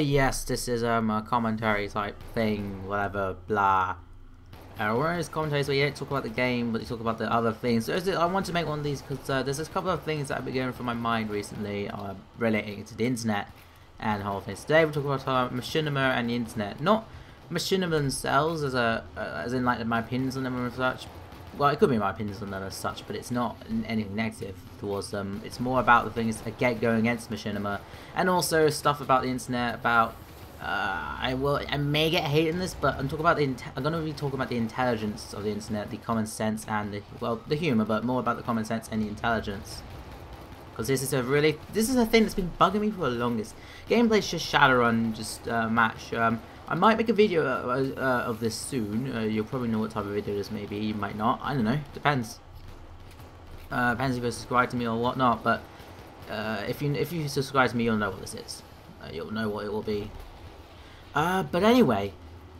yes, this is a commentary type thing, whatever, blah. One of those commentaries where you don't talk about the game, but you talk about the other things. So I want to make one of these because there's a couple of things that have been going through my mind recently relating to the internet and whole things. Today we're talking about Machinima and the internet. Not Machinima themselves as in like my opinions on them and such. Well, it could be my opinions on them as such, but it's not anything negative towards them. It's more about the things that get going against Machinima, and also stuff about the internet. About I may get hate in this, but I'm talking about I'm going to be talking about the intelligence of the internet, the common sense, and the humor, but more about the common sense and the intelligence. Because this is a thing that's been bugging me for the longest. Gameplay's just Shadowrun, just match. I might make a video of this soon. You'll probably know what type of video this may be. You might not. I don't know. Depends. Depends if you subscribe to me or whatnot. But if you subscribe to me, you'll know what this is. You'll know what it will be. But anyway,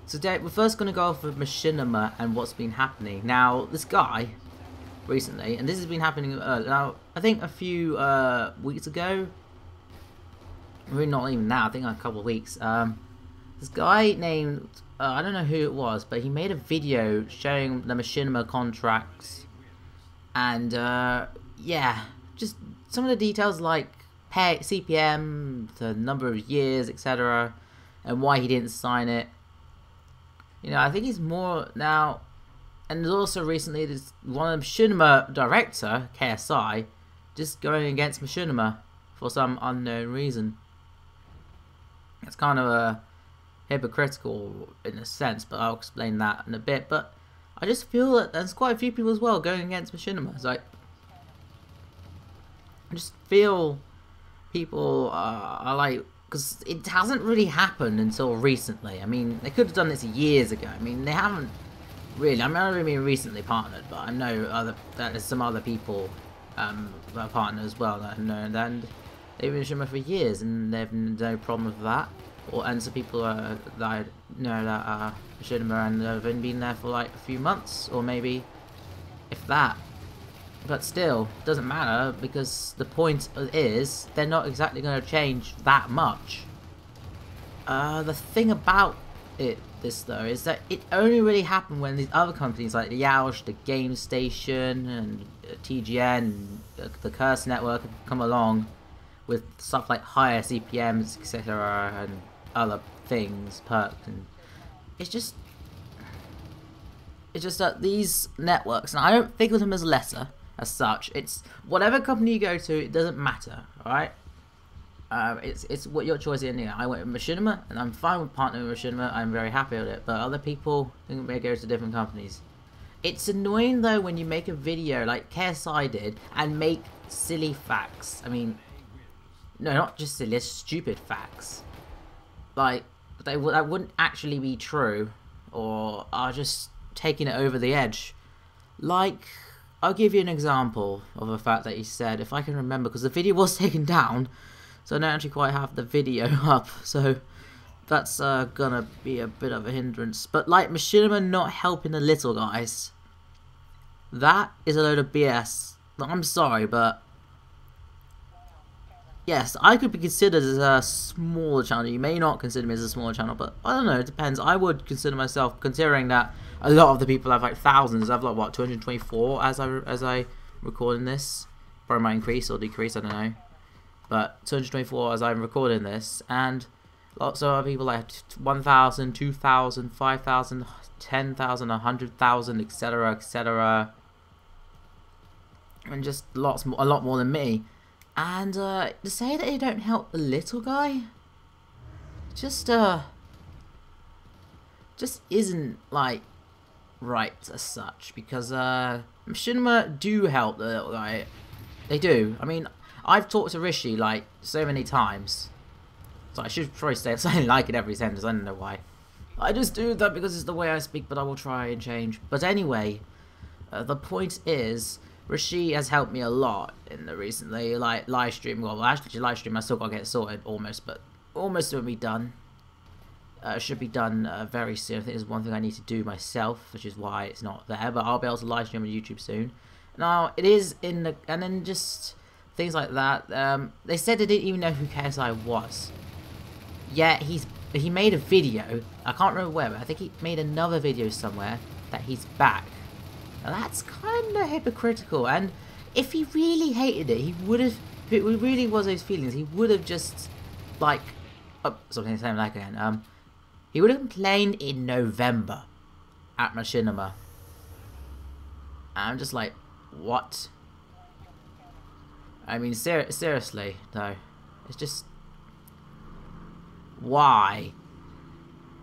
so today we're first going to go off of Machinima and what's been happening. Now, this guy recently, and this has been happening now. I think a few weeks ago. Really not even now. I think a couple of weeks. This guy named, I don't know who it was, but he made a video showing the Machinima contracts. And, yeah, just some of the details like CPM, the number of years, etc. And why he didn't sign it. You know, I think he's more now. And there's also recently, there's one of the Machinima director, KSI, just going against Machinima for some unknown reason. It's kind of hypocritical in a sense, but I'll explain that in a bit. But I just feel that there's quite a few people as well going against Machinima. It's like, I just feel people are like, because it hasn't really happened until recently. I mean, they could have done this years ago. I mean, they haven't really. I mean, I don't really mean recently partnered, but I know that there's some other people that are partnered as well that I know, and they've been Machinima for years, and they've no problem with that. And some people that I know that are Machinima and have only been there for like a few months, or maybe if that. But still, it doesn't matter, because the point is they're not exactly going to change that much. The thing about this though is that it only really happened when these other companies like the Yoush, the Game Station, and TGN, the Curse Network have come along with stuff like higher CPMs, etc., and other things, perks, and it's just that these networks, and I don't think of them as lesser as such. It's whatever company you go to, it doesn't matter, all right? It's what your choice is. I went with Machinima, and I'm fine with partnering with Machinima. I'm very happy with it. But other people think they go to different companies. It's annoying though when you make a video like KSI did and make silly facts. I mean, no, not just silly, stupid facts. Like that wouldn't actually be true, or are just taking it over the edge. Like, I'll give you an example of a fact that he said, if I can remember, because the video was taken down, so I don't actually quite have the video up, so that's gonna be a bit of a hindrance. But like Machinima not helping the little guys, that is a load of BS. I'm sorry, but yes, I could be considered as a smaller channel. You may not consider me as a smaller channel, but I don't know, it depends. I would consider myself, considering that a lot of the people have like thousands. I've like, what, 224 as I recording this. Probably might increase or decrease, I don't know. But 224 as I'm recording this, and lots of other people like 1,000, 2,000, 5,000, 10,000, 100,000, etc., etc. And just a lot more than me. And to say that they don't help the little guy, just isn't like right as such, because Machinima do help the little guy. They do. I mean, I've talked to Rishi like so many times, so I should probably say something like it every sentence. I don't know why. I just do that because it's the way I speak, but I will try and change. But anyway, the point is, Rishi has helped me a lot in the recently, like, live stream. Well, actually, live stream I still got to get it sorted, almost, but almost will be done. Should be done very soon. I think there's one thing I need to do myself, which is why it's not there, but I'll be able to live stream on YouTube soon. Now, it is in the, and then just things like that. They said they didn't even know who KSI was. yet he made a video, I can't remember where, but I think he made another video somewhere that he's back. Now that's kind of hypocritical, and if he really hated it, he would have, if it really was those feelings, he would have just, like, oh, something saying like again, he would have complained in November at Machinima. I'm just like, what? I mean, seriously, though, it's just, why?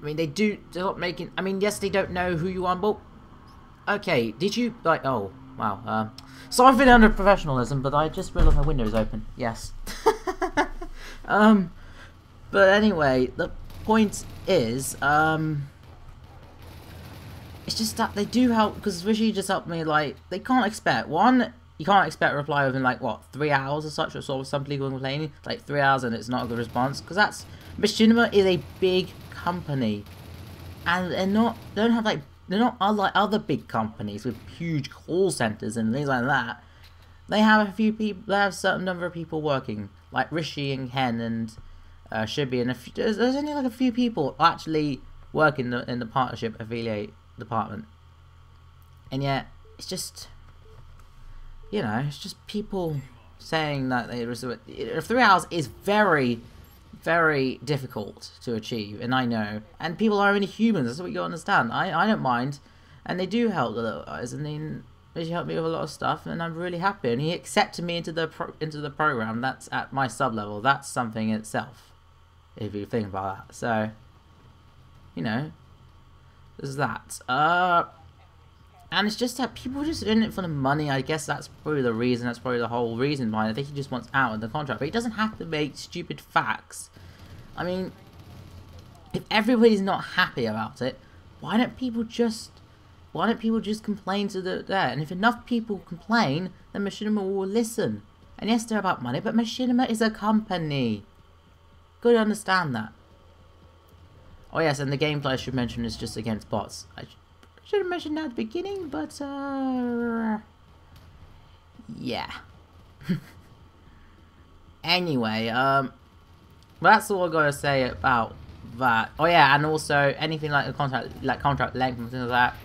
I mean, they're not making, I mean, yes, they don't know who you are, but, okay, did you, like, oh, wow, sorry for the under professionalism, but I just realized my window is open, yes. But anyway, the point is, it's just that they do help, because Rishi just helped me, like, they can't expect, one, you can't expect a reply within, like, what, 3 hours or such, or sort of some people complaining, like, 3 hours and it's not a good response, because that's, Machinima is a big company, and they're not like other big companies with huge call centers and things like that. They have a few people, they have a certain number of people working, like Rishi and Ken and Shibi, and there's only like a few people actually work in the partnership affiliate department, and yet it's just, you know, it's just people saying that they 3 hours is very, very difficult to achieve, and I know, and people are only humans, that's what you gotta understand. I don't mind, and they do help the little guys, and then they helped me with a lot of stuff, and I'm really happy, and he accepted me into the program. That's at my sub level. That's something in itself, if you think about that. So, you know, there's that. And it's just that people are just in it for the money. I guess that's probably the reason. That's probably the whole reason behind it. I think he just wants out of the contract. But he doesn't have to make stupid facts. I mean, if everybody's not happy about it, why don't people just complain to there? And if enough people complain, then Machinima will listen. And yes, they're about money, but Machinima is a company. Gotta understand that. Oh yes, and the gameplay I should mention is just against bots. I should have mentioned that at the beginning, but yeah. Anyway, that's all I gotta say about that. Oh yeah, and also anything like a contract length and things like that,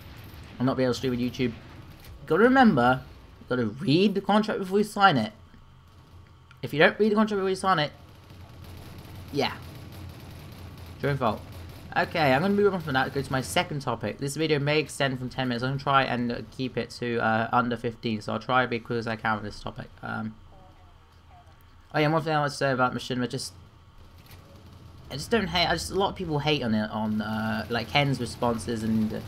I'll not be able to stream on YouTube. Gotta remember, gotta read the contract before you sign it. If you don't read the contract before you sign it, yeah, it's your own fault. Okay, I'm going to move on from that to go to my second topic. This video may extend from 10 minutes. I'm going to try and keep it to under 15, so I'll try to be as quick as I can with this topic. Oh yeah, one thing I want to say about Machinima, I just don't hate, a lot of people hate on it, on like Ken's responses and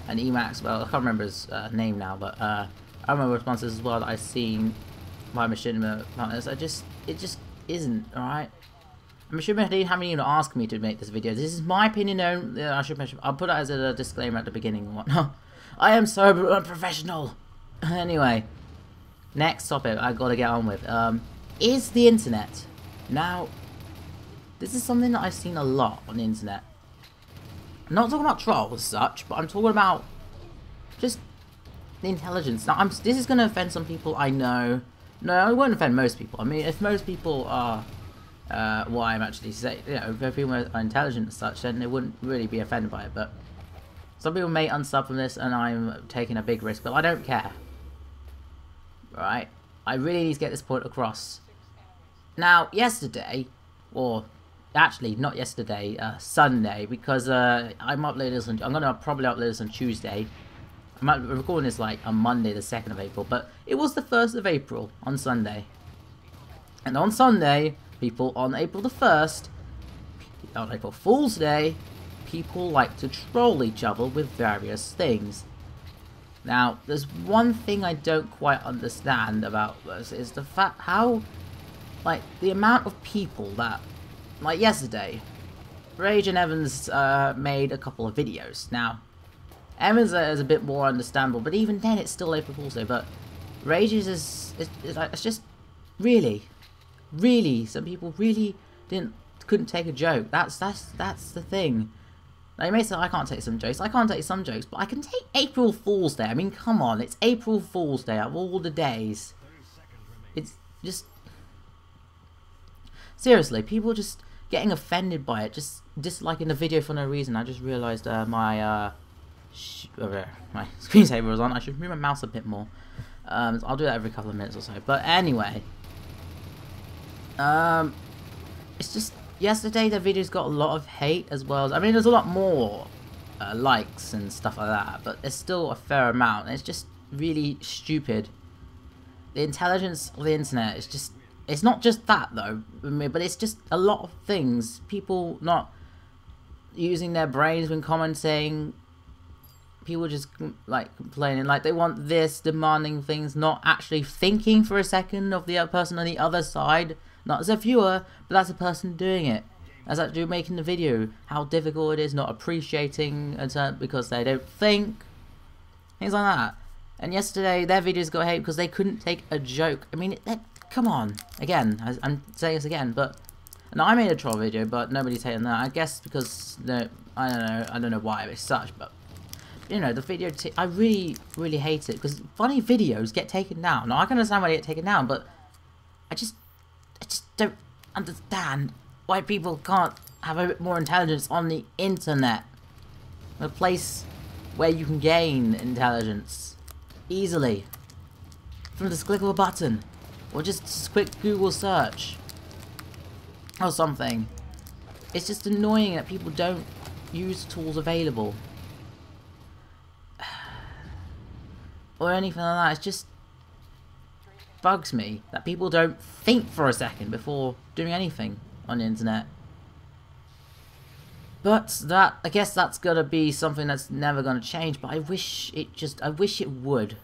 Emacs, well, I can't remember his name now, but I remember responses as well that I've seen by Machinima partners. It just isn't, alright? Machinima didn't have anyone to ask me to make this video. This is my opinion only. I should mention, I'll put it as a disclaimer at the beginning and whatnot. I am so unprofessional. Anyway, next topic I gotta get on with is the internet. Now, this is something that I've seen a lot on the internet. I'm not talking about trolls as such, but I'm talking about just the intelligence. Now, this is gonna offend some people, I know. No, it won't offend most people. I mean, if most people are what I'm actually saying, you know, if people are intelligent and such, then they wouldn't really be offended by it, but some people may unsub from this, and I'm taking a big risk, but I don't care. Right? I really need to get this point across. Now, yesterday, or actually not yesterday, Sunday, because I'm uploading this on, I'm gonna probably upload this on Tuesday. I'm recording this like on Monday, the 2nd of April, but it was the 1st of April on Sunday, and on Sunday, people on April the 1st, on April Fool's Day, people like to troll each other with various things. Now, there's one thing I don't quite understand about this, is the fact how, like, the amount of people that, like yesterday, Rage and Evans made a couple of videos. Now, Evans is a bit more understandable, but even then it's still April Fool's Day, but Rage's it's just, really, some people really couldn't take a joke. That's the thing. Now you may say I can't take some jokes. I can't take some jokes, but I can take April Fool's Day. I mean, come on, it's April Fool's Day of all the days. It's just seriously, people just getting offended by it, just disliking the video for no reason. I just realised my screensaver was on. I should move my mouse a bit more. I'll do that every couple of minutes or so. But anyway, it's just yesterday the videos got a lot of hate as well. I mean, there's a lot more likes and stuff like that, but it's still a fair amount. And it's just really stupid. The intelligence of the internet is just, it's not just that though, but it's just a lot of things. People not using their brains when commenting. People just like complaining, like they want this, demanding things, not actually thinking for a second of the other person on the other side. Not as a viewer, but as a person doing it. As actually making the video, how difficult it is, not appreciating because they don't think. Things like that. And yesterday, their videos got hate because they couldn't take a joke. I mean, come on. Again, I'm saying this again, but... And I made a troll video, but nobody's hating that. I guess because, I don't know why it's such, but... You know, the video... I really, really hate it, because funny videos get taken down. Now, I can understand why they get taken down, but... I just don't understand why people can't have a bit more intelligence on the internet. A place where you can gain intelligence. Easily. From this click of a button. Or just a quick Google search. Or something. It's just annoying that people don't use tools available. Or anything like that. It just bugs me that people don't think for a second before doing anything on the internet. But that, I guess that's gonna be something that's never gonna change, but I wish it would.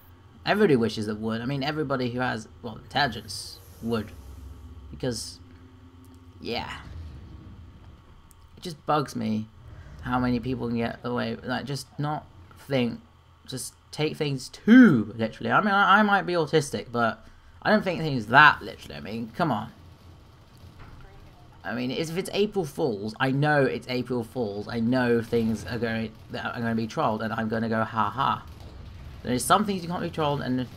Everybody wishes it would. I mean, everybody who has, well, intelligence would. Because, yeah. It just bugs me how many people can get away, like, just not think, just take things too literally. I mean, I might be autistic, but I don't think things that literally. I mean, come on. I mean, if it's April Fools, I know it's April Fools. I know things are going to be trolled, and I'm going to go ha ha. There's some things you can't be trolled, and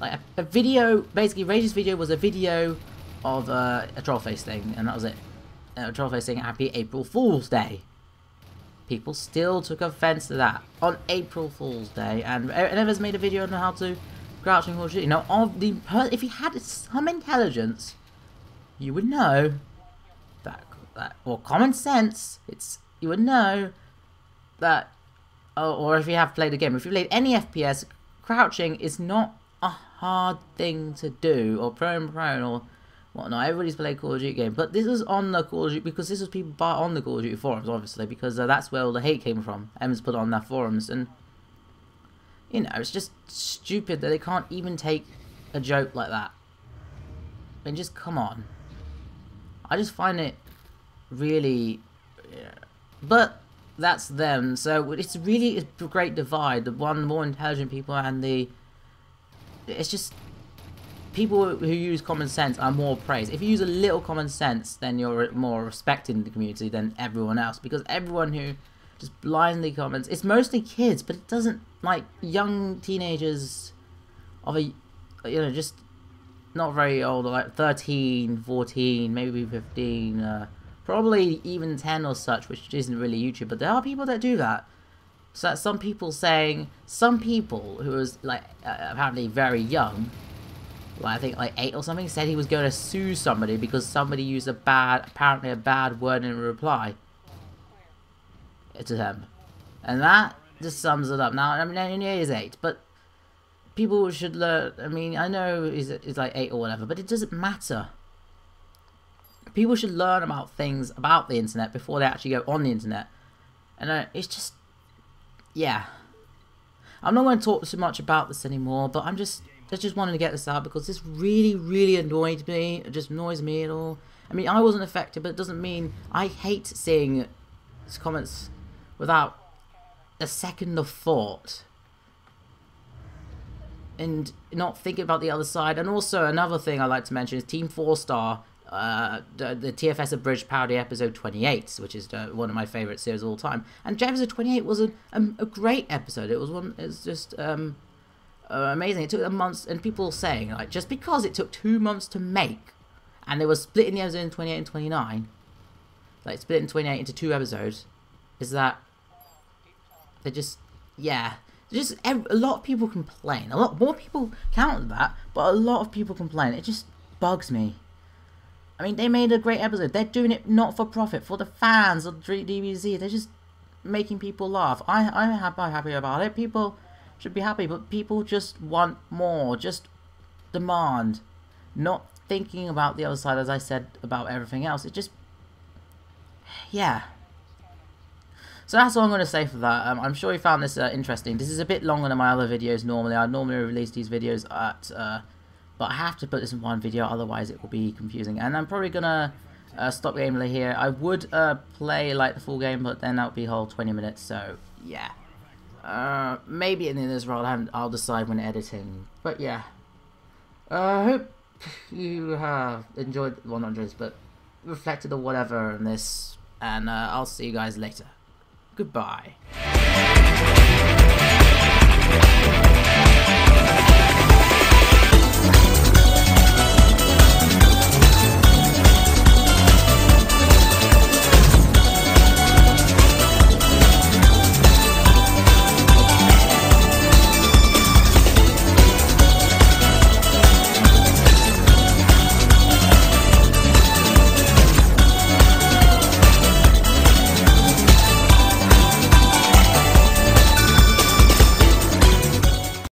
like a video, basically Rage's video was a video of a troll face thing, and that was it. A troll face saying Happy April Fool's Day. People still took offense to that on April Fool's Day, and Ever's made a video on how to crouch and Call of Duty. Now, if you had some intelligence, you would know that or common sense, you would know that, or if you have played a game, if you played any FPS, crouching is not a hard thing to do, or prone or whatnot. Everybody's played Call of Duty game, but this was on the Call of Duty, because this was people on the Call of Duty forums, obviously, because that's where all the hate came from. M's put on their forums, and you know, it's just stupid that they can't even take a joke like that. I mean, just come on. I just find it really, but that's them. So it's really a great divide. The more intelligent people and it's just people who use common sense are more praised. If you use a little common sense, then you're more respected in the community than everyone else, because everyone who just blindly comments, it's mostly kids, but it doesn't, like, young teenagers of just not very old, like 13, 14, maybe 15, probably even 10 or such, which isn't really YouTube, but there are people that do that. So that's some people who was like apparently very young, like I think like 8 or something, said he was going to sue somebody because somebody used apparently a bad word in a reply to them, and that just sums it up. Now, I mean, he is 8, but people should learn. I mean, I know he's like 8 or whatever, but it doesn't matter. People should learn about things about the internet before they actually go on the internet, and it's just, yeah. I'm not going to talk too much about this anymore, but I just wanted to get this out because this really, really annoyed me. It just annoys me at all. I mean, I wasn't affected, but it doesn't mean I hate seeing comments without a second of thought and not thinking about the other side. And also another thing I like to mention is Team 4-Star, the TFS Abridged parody episode 28, which is one of my favourite series of all time. And episode 28 was a great episode. It was just amazing. It took them months, and people saying, like, just because it took 2 months to make, and they were splitting the episode in 28 and 29, like split in 28 into 2 episodes, is that they just, yeah, just a lot of people complain. A lot more people counter that, but a lot of people complain. It just bugs me. I mean, they made a great episode. They're doing it not for profit, for the fans of DBZ. They're just making people laugh. I'm happy about it. People should be happy, but people just want more. Just demand. Not thinking about the other side, as I said about everything else. It just, yeah. So that's all I'm going to say for that. I'm sure you found this interesting. This is a bit longer than my other videos normally. I normally release these videos at, but I have to put this in one video, otherwise it will be confusing. And I'm probably going to stop gameplay here. I would play like the full game, but then that would be a whole 20 minutes, so yeah. Maybe in this role I'll decide when editing. But yeah. I hope you have enjoyed, well not enjoyed, but reflected or whatever on this. And I'll see you guys later. Goodbye.